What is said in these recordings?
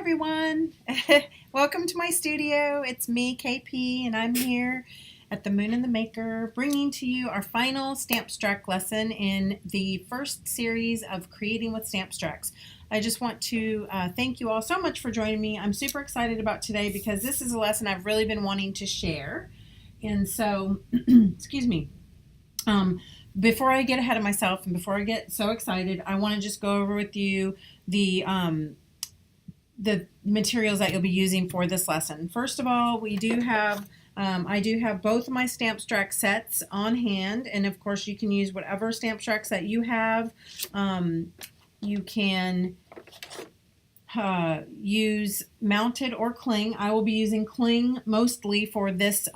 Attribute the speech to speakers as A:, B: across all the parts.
A: everyone. Welcome to my studio. It's me, Kae Pea, and I'm here at the Moon and the Maker bringing to you our final Stampstract lesson in the first series of Creating with Stampstracts. I just want to thank you all so much for joining me. I'm super excited about today because this is a lesson I've really been wanting to share. And so, excuse me, before I get ahead of myself and before I get so excited, I want to just go over with you the materials that you'll be using for this lesson. First of all, we do have I do have both of my Stampstract sets on hand, and of course you can use whatever Stampstracts that you have. You can use mounted or cling. I will be using cling mostly for this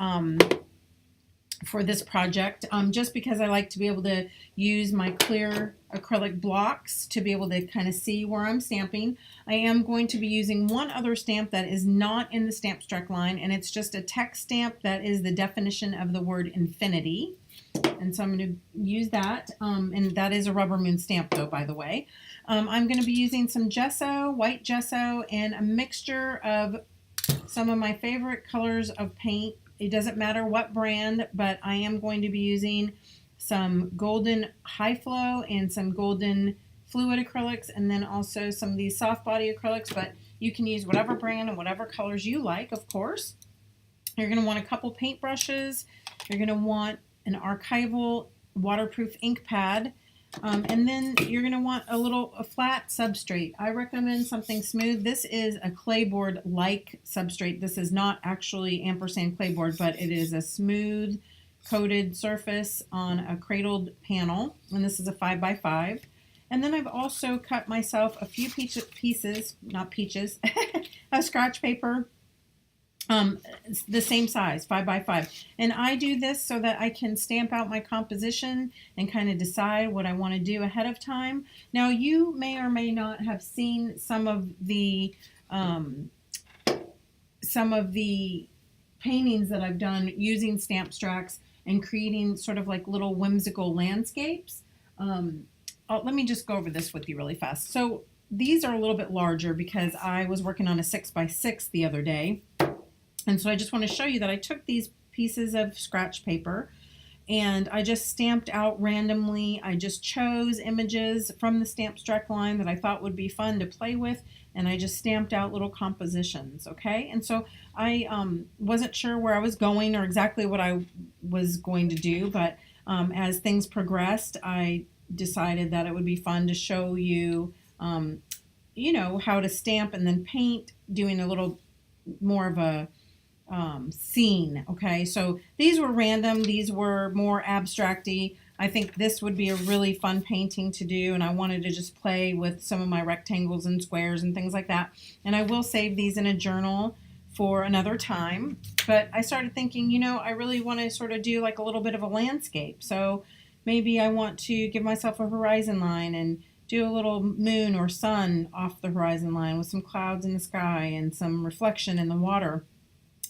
A: project, just because I like to be able to use my clear acrylic blocks to be able to kind of see where I'm stamping. I am going to be using one other stamp that is not in the Stampstract line, and it's just a text stamp that is the definition of the word infinity. And so I'm going to use that, and that is a RubberMoon stamp though, by the way. I'm going to be using some gesso, white gesso, and a mixture of some of my favorite colors of paint. It doesn't matter what brand, but I am going to be using some golden high flow and some golden fluid acrylics, and then also some of these soft body acrylics, but you can use whatever brand and whatever colors you like, of course. You're going to want a couple paint brushes. You're going to want an archival waterproof ink pad, and then you're going to want a flat substrate. I recommend something smooth. This is a clayboard like substrate. This is not actually ampersand clayboard, but it is a smooth coated surface on a cradled panel, and this is a 5x5. And then I've also cut myself a few pieces, not peaches, of scratch paper, the same size, 5x5. And I do this so that I can stamp out my composition and kind of decide what I want to do ahead of time. Now, you may or may not have seen some of the paintings that I've done using Stampstracts and creating sort of like little whimsical landscapes. Let me just go over this with you really fast. So these are a little bit larger because I was working on a 6x6 the other day. And so I just want to show you that I took these pieces of scratch paper and I just stamped out randomly. I just chose images from the Stampstract line that I thought would be fun to play with, and I just stamped out little compositions, okay? And so I wasn't sure where I was going or exactly what I was going to do, but as things progressed, I decided that it would be fun to show you, you know, how to stamp and then paint, doing a little more of a scene. Okay, so these were random, these were more abstracty. I think this would be a really fun painting to do, and I wanted to just play with some of my rectangles and squares and things like that. And I will save these in a journal for another time, but I started thinking, you know, I really want to sort of do like a little bit of a landscape. So maybe I want to give myself a horizon line and do a little moon or sun off the horizon line with some clouds in the sky and some reflection in the water.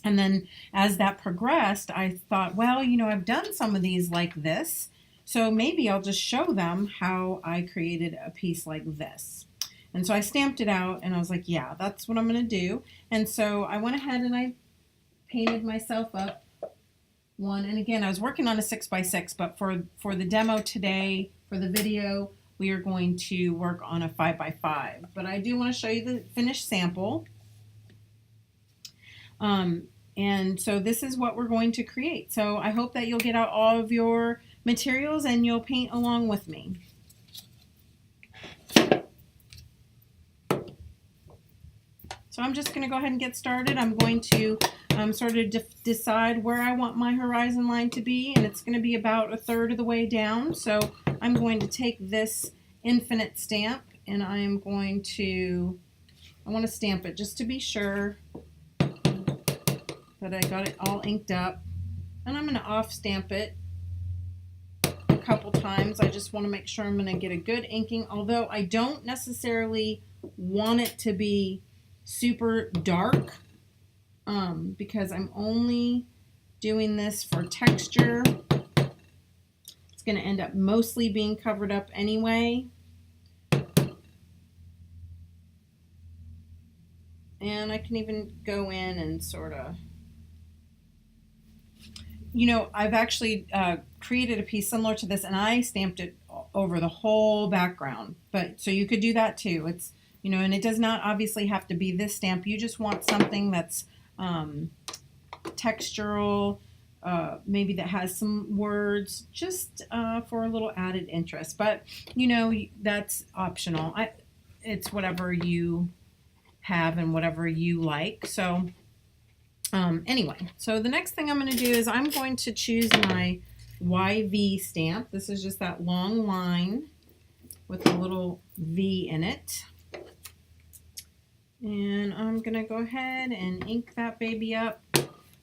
A: And then as that progressed, I thought, well, you know, I've done some of these like this, so maybe I'll just show them how I created a piece like this. And so I stamped it out, and I was like, yeah, that's what I'm going to do. And so I went ahead and I painted myself up one. And again, I was working on a 6x6, but for the demo today, for the video, we are going to work on a 5x5. But I do want to show you the finished sample. And so this is what we're going to create. So I hope that you'll get out all of your materials and you'll paint along with me. So I'm just going to go ahead and get started. I'm going to sort of decide where I want my horizon line to be, and it's going to be about a third of the way down. So I'm going to take this infinite stamp, and I want to stamp it just to be sure that I got it all inked up, and I'm going to off stamp it a couple times. I just want to make sure I'm going to get a good inking, although I don't necessarily want it to be super dark, because I'm only doing this for texture. It's going to end up mostly being covered up anyway. And I can even go in and sort of, you know, I've actually created a piece similar to this, and I stamped it over the whole background. But so you could do that too. It's, you know, and it does not obviously have to be this stamp. You just want something that's textural, maybe that has some words, just for a little added interest. But you know, that's optional. It's whatever you have and whatever you like. So anyway, so the next thing I'm going to do is I'm going to choose my YV stamp. This is just that long line with a little V in it. And I'm going to go ahead and ink that baby up.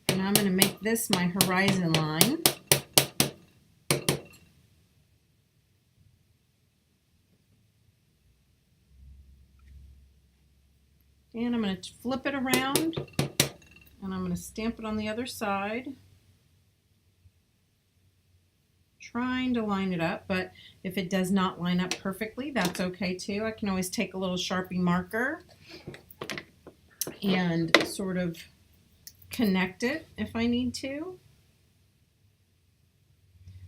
A: And I'm going to make this my horizon line. And I'm going to flip it around. And I'm going to stamp it on the other side, trying to line it up, but if it does not line up perfectly, that's okay too. I can always take a little Sharpie marker and sort of connect it if I need to.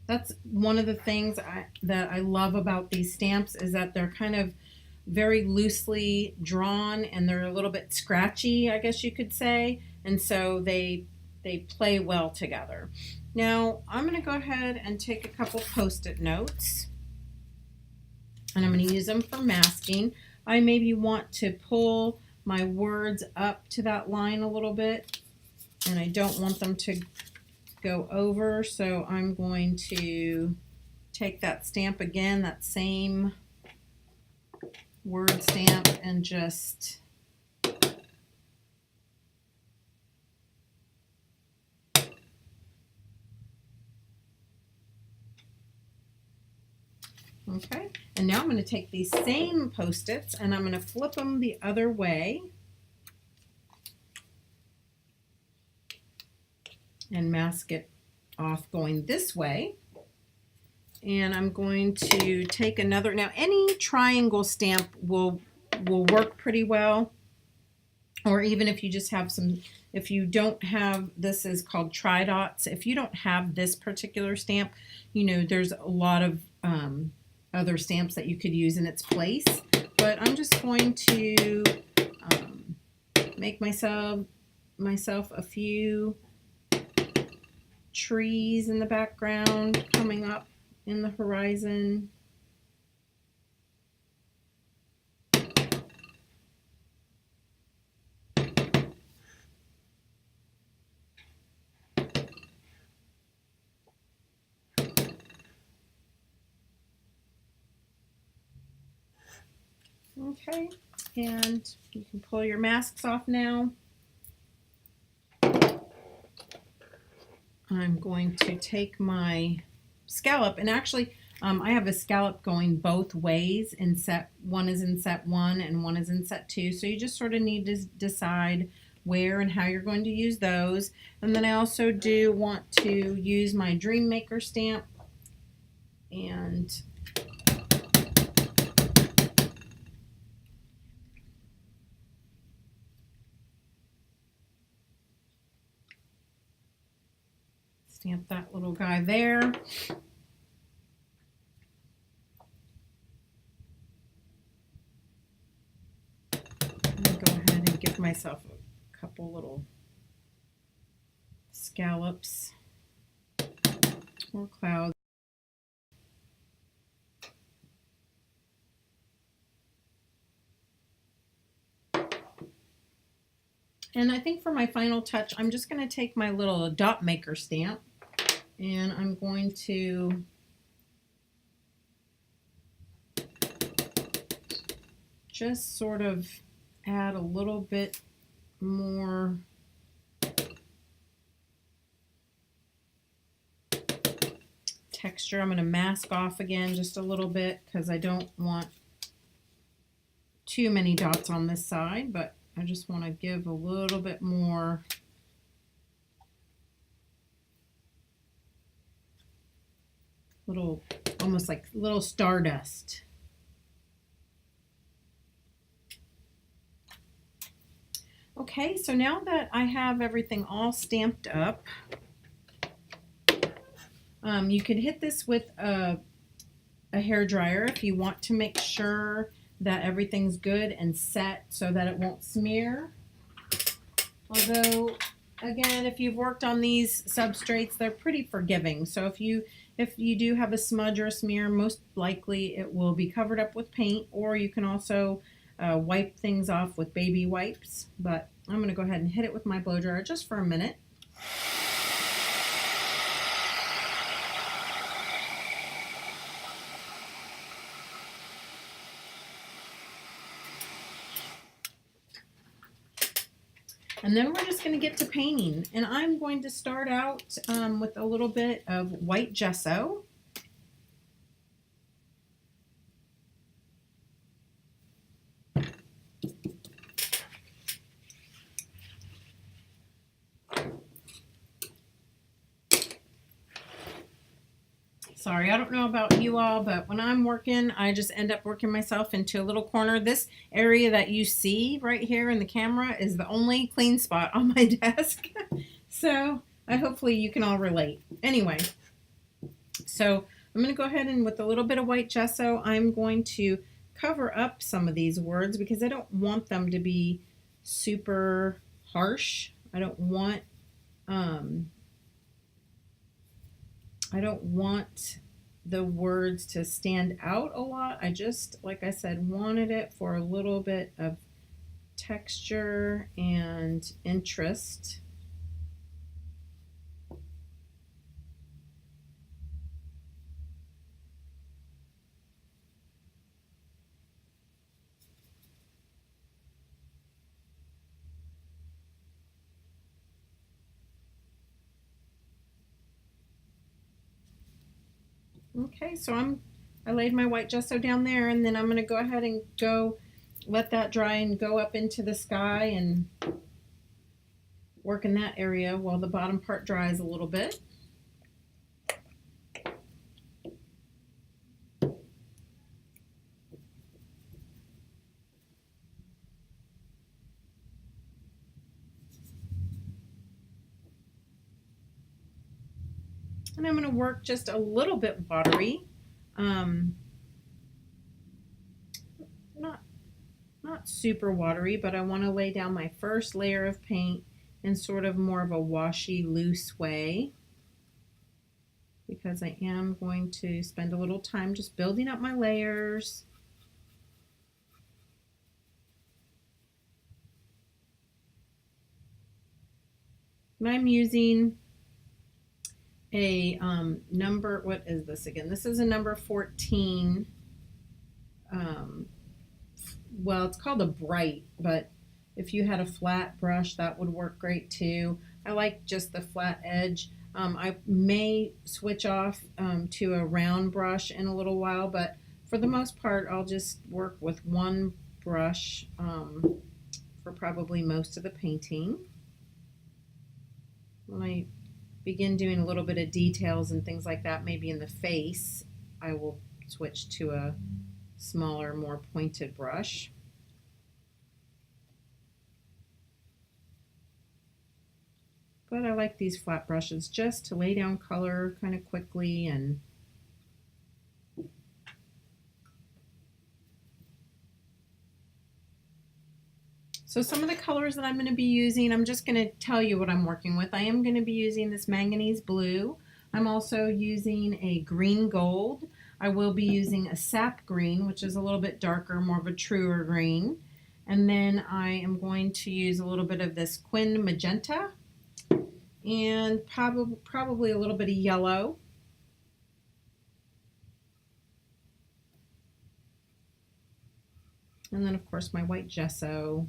A: That's one of the things that I love about these stamps, is that they're kind of very loosely drawn and they're a little bit scratchy, I guess you could say. And so they play well together. Now I'm going to go ahead and take a couple Post-it notes, and I'm going to use them for masking. I maybe want to pull my words up to that line a little bit, and I don't want them to go over, so I'm going to take that stamp again, that same word stamp, and just okay, and now I'm going to take these same Post-its and I'm going to flip them the other way and mask it off going this way. And I'm going to take another, now any triangle stamp will work pretty well, or even if you just have some, if you don't have, this is called tri-dots, if you don't have this particular stamp, you know, there's a lot of other stamps that you could use in its place. But I'm just going to make myself a few trees in the background coming up in the horizon. Okay, and you can pull your masks off now. I'm going to take my scallop, and actually I have a scallop going both ways. In set one is in set 1 and one is in set 2, so you just sort of need to decide where and how you're going to use those. And then I also do want to use my Dream Maker stamp, and stamp that little guy there. I'm going to go ahead and give myself a couple little scallops or clouds. And I think for my final touch, I'm just going to take my little dot maker stamp, and I'm going to just sort of add a little bit more texture. I'm going to mask off again just a little bit because I don't want too many dots on this side, but I just want to give a little bit more little, almost like little stardust. Okay, so now that I have everything all stamped up, you could hit this with a hair dryer if you want to make sure that everything's good and set so that it won't smear. Although, again, if you've worked on these substrates, they're pretty forgiving. So if you do have a smudge or a smear, most likely it will be covered up with paint, or you can also wipe things off with baby wipes. But I'm going to go ahead and hit it with my blow dryer just for a minute. And then we're just going to get to painting. And I'm going to start out with a little bit of white gesso. Sorry, I don't know about you all, but when I'm working, I just end up working myself into a little corner. This area that you see right here in the camera is the only clean spot on my desk. So hopefully you can all relate. Anyway, so I'm going to go ahead and with a little bit of white gesso, I'm going to cover up some of these words because I don't want them to be super harsh. I don't want the words to stand out a lot. I just, like I said, wanted it for a little bit of texture and interest. Okay, so I laid my white gesso down there, and then I'm going to go ahead and let that dry and go up into the sky and work in that area while the bottom part dries a little bit. And I'm going to work just a little bit watery. Not super watery, but I want to lay down my first layer of paint in sort of more of a washy, loose way, because I am going to spend a little time just building up my layers. And I'm using a number, what is this again? This is a number 14. Well, it's called a bright, but if you had a flat brush, that would work great too. I like just the flat edge. I may switch off to a round brush in a little while, but for the most part, I'll just work with one brush for probably most of the painting. When I begin doing a little bit of details and things like that, maybe in the face, I will switch to a smaller, more pointed brush. But I like these flat brushes just to lay down color kind of quickly. And so some of the colors that I'm going to be using, I'm just going to tell you what I'm working with. I am going to be using this manganese blue. I'm also using a green gold. I will be using a sap green, which is a little bit darker, more of a truer green. And then I am going to use a little bit of this Quin magenta and probably a little bit of yellow. And then, of course, my white gesso.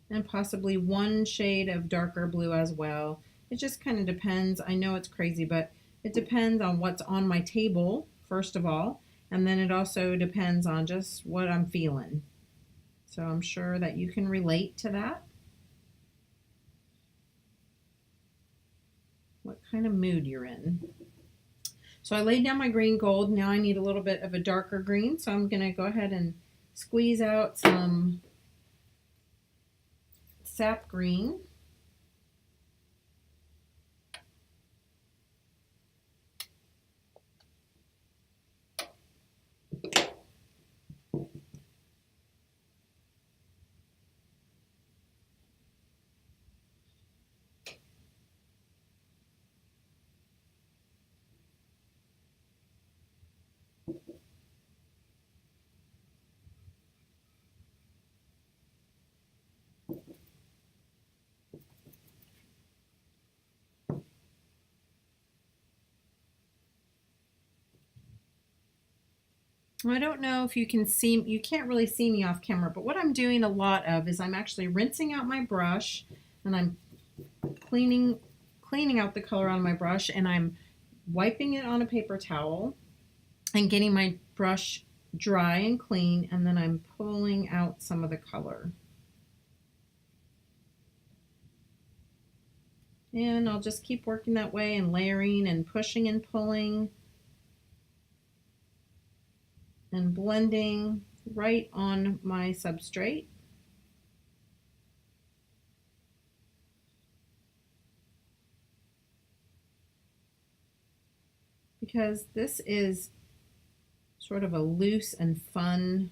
A: And possibly one shade of darker blue as well. It just kind of depends. I know it's crazy, but it depends on what's on my table, first of all, and then it also depends on just what I'm feeling. So I'm sure that you can relate to that. What kind of mood you're in. So I laid down my green gold. Now I need a little bit of a darker green, so I'm going to go ahead and squeeze out some sap green. I don't know if you can see, you can't really see me off camera, but what I'm doing a lot of is I'm actually rinsing out my brush and I'm cleaning out the color on my brush, and I'm wiping it on a paper towel and getting my brush dry and clean, and then I'm pulling out some of the color. And I'll just keep working that way and layering and pushing and pulling and blending right on my substrate. Because this is sort of a loose and fun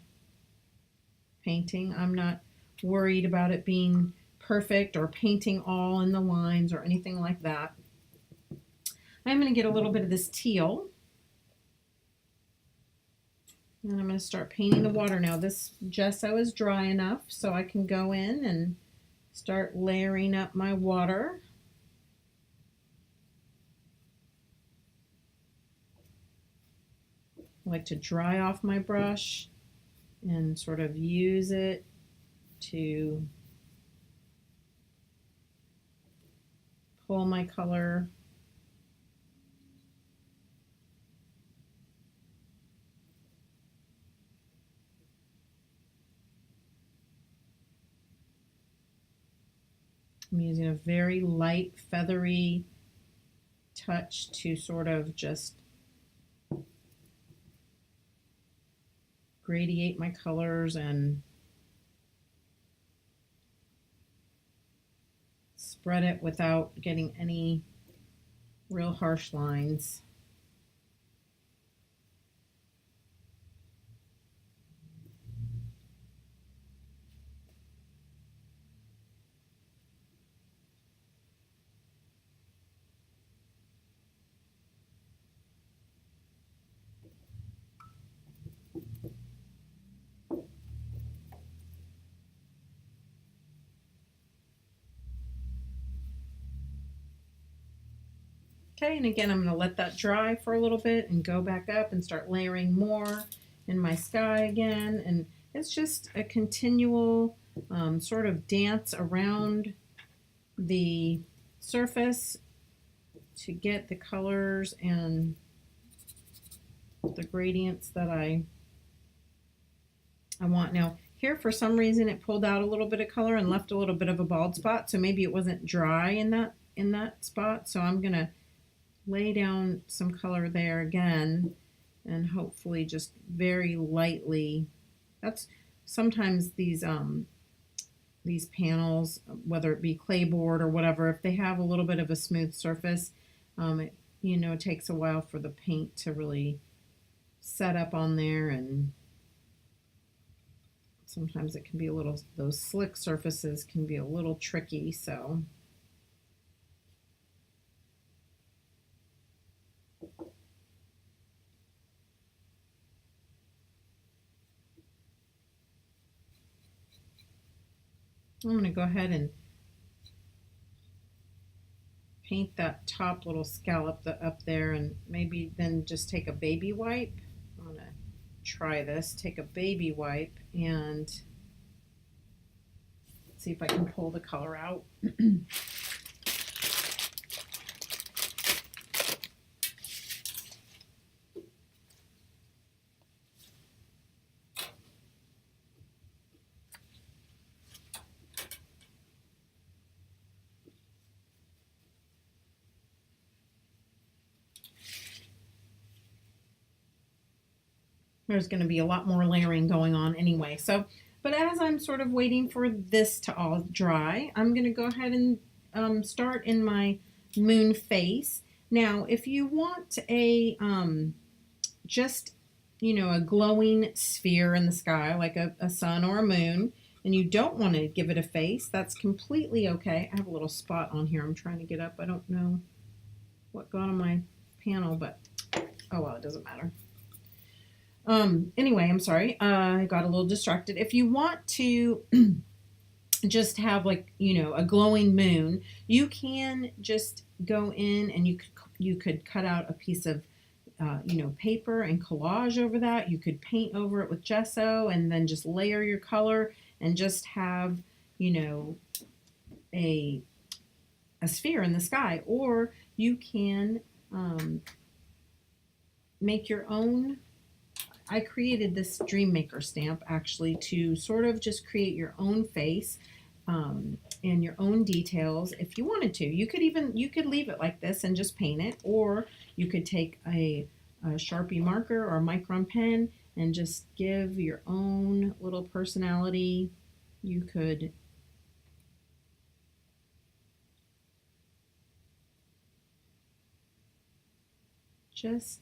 A: painting. I'm not worried about it being perfect or painting all in the lines or anything like that. I'm going to get a little bit of this teal. And I'm going to start painting the water now. This gesso is dry enough so I can go in and start layering up my water. I like to dry off my brush and sort of use it to pull my color. I'm using a very light, feathery touch to sort of just gradiate my colors and spread it without getting any real harsh lines. Okay, and again, I'm going to let that dry for a little bit and go back up and start layering more in my sky again. And it's just a continual sort of dance around the surface to get the colors and the gradients that I want. Now, here for some reason it pulled out a little bit of color and left a little bit of a bald spot, so maybe it wasn't dry in that spot. So I'm going to lay down some color there again and hopefully just very lightly. That's sometimes these panels, whether it be clayboard or whatever, if they have a little bit of a smooth surface, it takes a while for the paint to really set up on there, and sometimes it can be those slick surfaces can be a little tricky. So I'm going to go ahead and paint that top little scallop up there, and maybe then just take a baby wipe. I'm going to try this. Take a baby wipe and see if I can pull the color out. There's going to be a lot more layering going on anyway. So But as I'm sort of waiting for this to all dry, I'm going to go ahead and start in my moon face. Now, if you want a just, a glowing sphere in the sky, like a sun or a moon, and you don't want to give it a face, that's completely okay. I have a little spot on here I'm trying to get up. I don't know what got on my panel, but oh well, it doesn't matter. Anyway, I'm sorry. I got a little distracted. If you want to just have like, a glowing moon, you can just go in and you could cut out a piece of paper and collage over that. You could paint over it with gesso and then just layer your color and just have, a sphere in the sky. Or you can make your own. I created this Dream Maker stamp actually to sort of just create your own face and your own details if you wanted to. You could leave it like this and just paint it, or you could take a Sharpie marker or a micron pen and just give your own little personality. You could just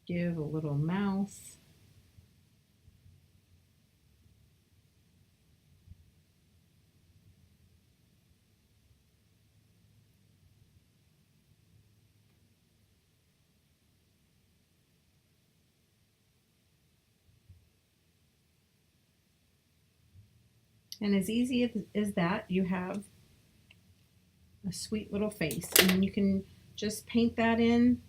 A: give a little mouth. And as easy as that, you have a sweet little face. And you can just paint that in.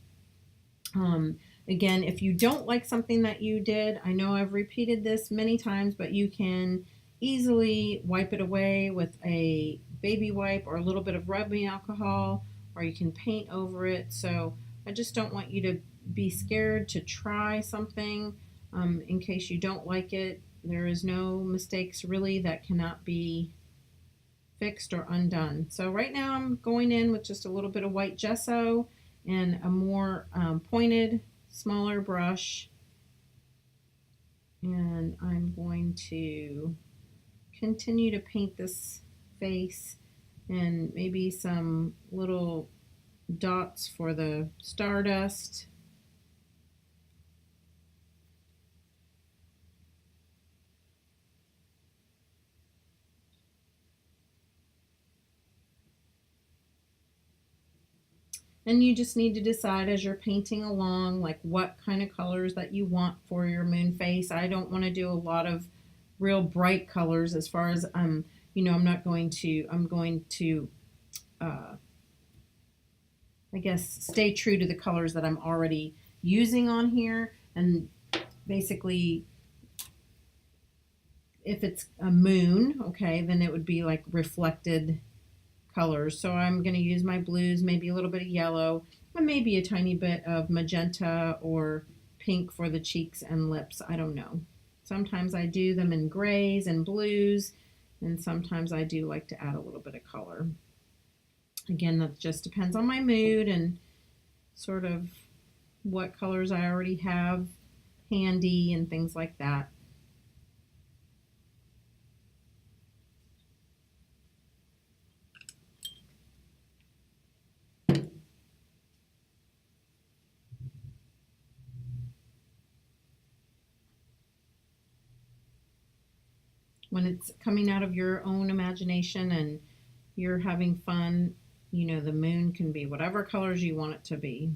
A: Again, if you don't like something that you did, I know I've repeated this many times, but you can easily wipe it away with a baby wipe or a little bit of rubbing alcohol, or you can paint over it. So I just don't want you to be scared to try something in case you don't like it. There is no mistakes really that cannot be fixed or undone. So right now I'm going in with just a little bit of white gesso and a more pointed, smaller brush. And I'm going to continue to paint this face and maybe some little dots for the stardust. And you just need to decide as you're painting along, like what kind of colors that you want for your moon face. I don't want to do a lot of real bright colors as far as, I'm going to, I guess, stay true to the colors that I'm already using on here. And basically, if it's a moon, okay, then it would be like reflected colors. So I'm going to use my blues, maybe a little bit of yellow, and maybe a tiny bit of magenta or pink for the cheeks and lips. I don't know. Sometimes I do them in grays and blues, and sometimes I do like to add a little bit of color. Again, that just depends on my mood and sort of what colors I already have handy and things like that. When it's coming out of your own imagination and you're having fun, the moon can be whatever colors you want it to be.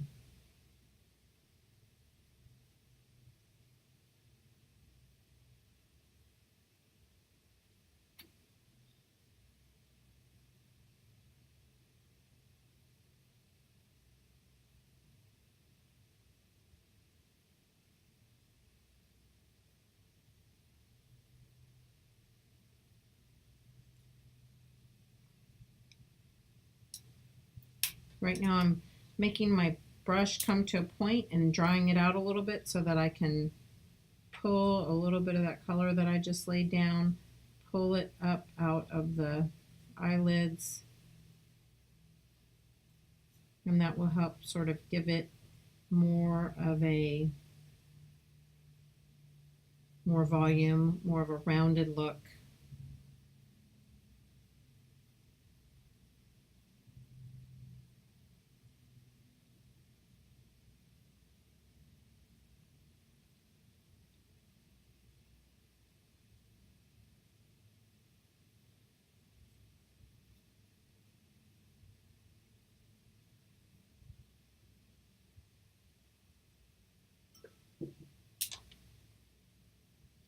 A: Right now I'm making my brush come to a point and drawing it out a little bit so that I can pull a little bit of that color that I just laid down, pull it up out of the eyelids, and that will help sort of give it more of a more volume, more of a rounded look.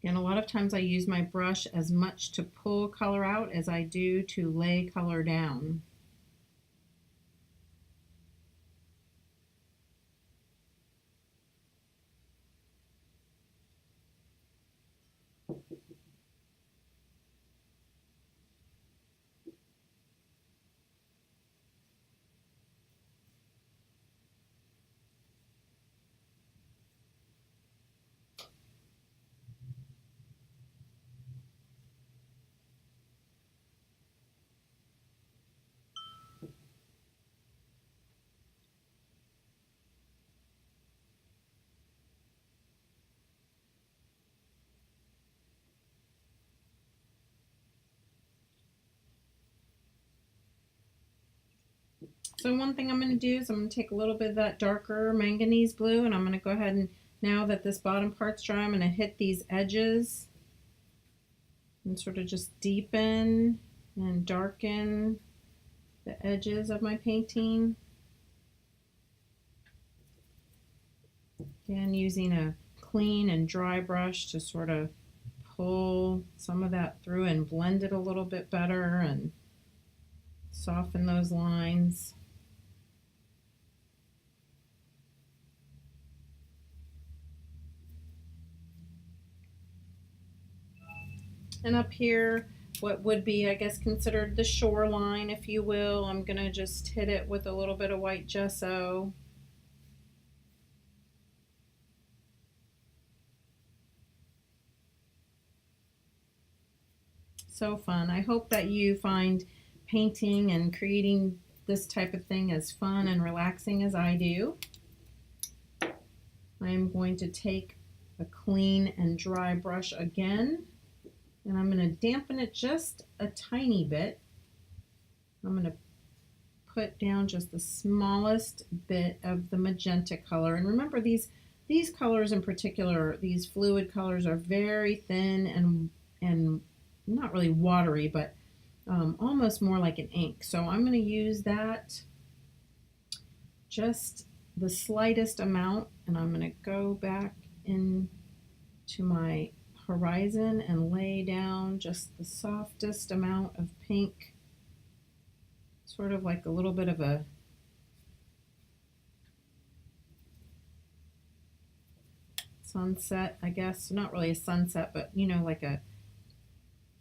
A: And a lot of times I use my brush as much to pull color out as I do to lay color down. So one thing I'm going to do is I'm going to take a little bit of that darker manganese blue, and I'm going to go ahead and, now that this bottom part's dry, I'm going to hit these edges and sort of just deepen and darken the edges of my painting. Again, using a clean and dry brush to sort of pull some of that through and blend it a little bit better and soften those lines. And up here, what would be, I guess, considered the shoreline, if you will, I'm going to just hit it with a little bit of white gesso. So fun. I hope that you find painting and creating this type of thing as fun and relaxing as I do. I'm going to take a clean and dry brush again, and I'm going to dampen it just a tiny bit. I'm going to put down just the smallest bit of the magenta color. And remember, these colors in particular, these fluid colors, are very thin and not really watery, but almost more like an ink. So I'm going to use that just the slightest amount, and I'm going to go back into my horizon and lay down just the softest amount of pink, sort of like a little bit of a sunset, I guess. Not really a sunset, but you know, like a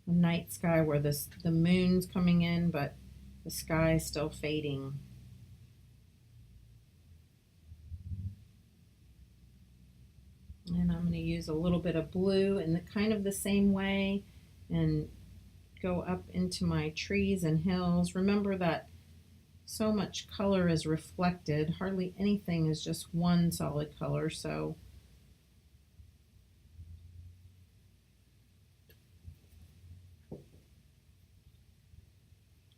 A: night sky where the moon's coming in, but the sky is still fading. And I'm going to use a little bit of blue in the kind of the same way and go up into my trees and hills. Remember that so much color is reflected. Hardly anything is just one solid color. So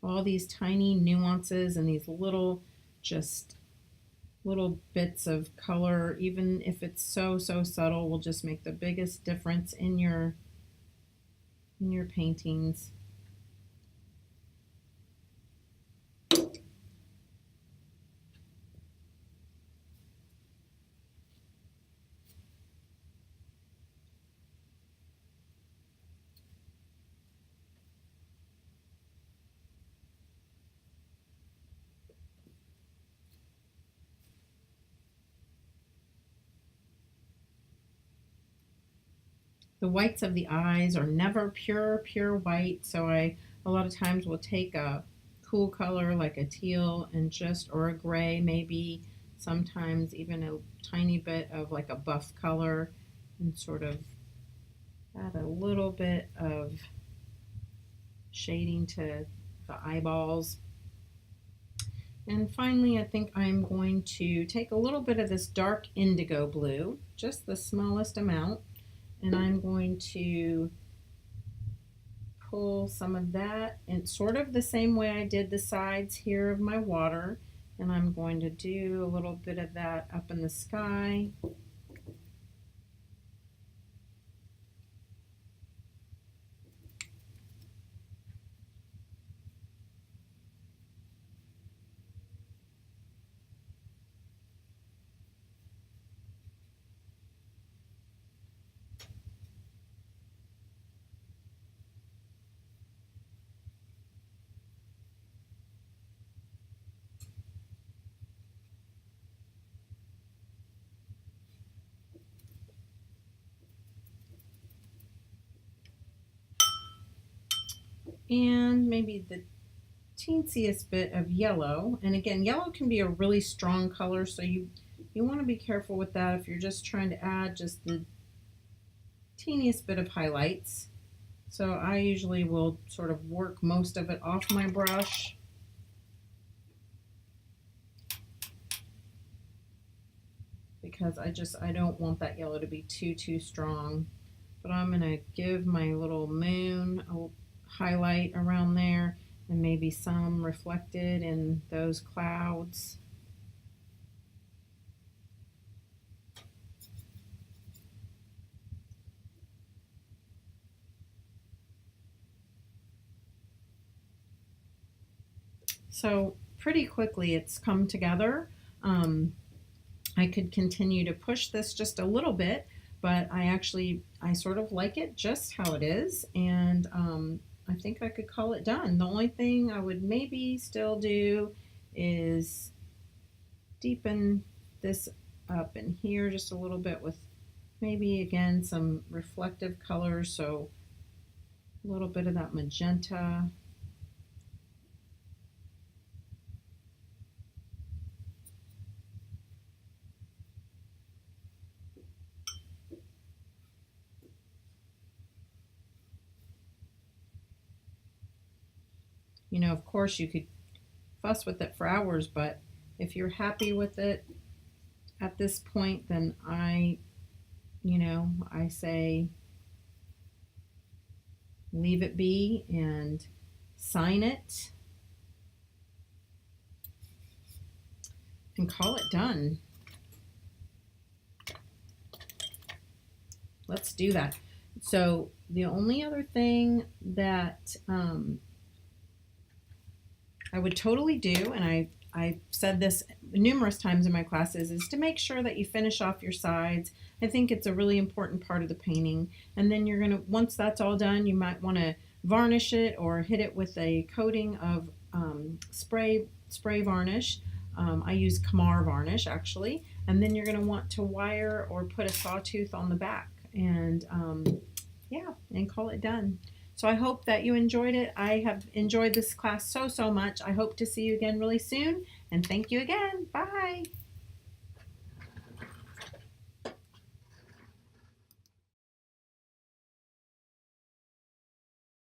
A: all these tiny nuances and these little bits of color, even if it's so subtle, will just make the biggest difference in your paintings. The whites of the eyes are never pure white, so I a lot of times will take a cool color like a teal and just, or a gray maybe, sometimes even a tiny bit of like a buff color, and sort of add a little bit of shading to the eyeballs. And finally, I think I'm going to take a little bit of this dark indigo blue, just the smallest amount, and I'm going to pull some of that in sort of the same way I did the sides here of my water, and I'm going to do a little bit of that up in the sky. And maybe the teensiest bit of yellow. And again, yellow can be a really strong color, so you want to be careful with that if you're just trying to add just the teeniest bit of highlights. So I usually will sort of work most of it off my brush. Because I don't want that yellow to be too strong. But I'm going to give my little moon a highlight around there, and maybe some reflected in those clouds. So pretty quickly it's come together. I could continue to push this just a little bit, but I sort of like it just how it is, and I think I could call it done. The only thing I would maybe still do is deepen this up in here just a little bit with maybe again some reflective colors, so a little bit of that magenta. You know, of course you could fuss with it for hours, but if you're happy with it at this point, then I say leave it be and sign it and call it done. Let's do that. So the only other thing that I would totally do, and I've said this numerous times in my classes, is to make sure that you finish off your sides. I think it's a really important part of the painting. And then you're gonna, once that's all done, you might want to varnish it or hit it with a coating of spray varnish. I use Kamar varnish actually. And then you're gonna want to wire or put a sawtooth on the back, and yeah, and call it done. So I hope that you enjoyed it. I have enjoyed this class so much. I hope to see you again really soon, and thank you again. Bye.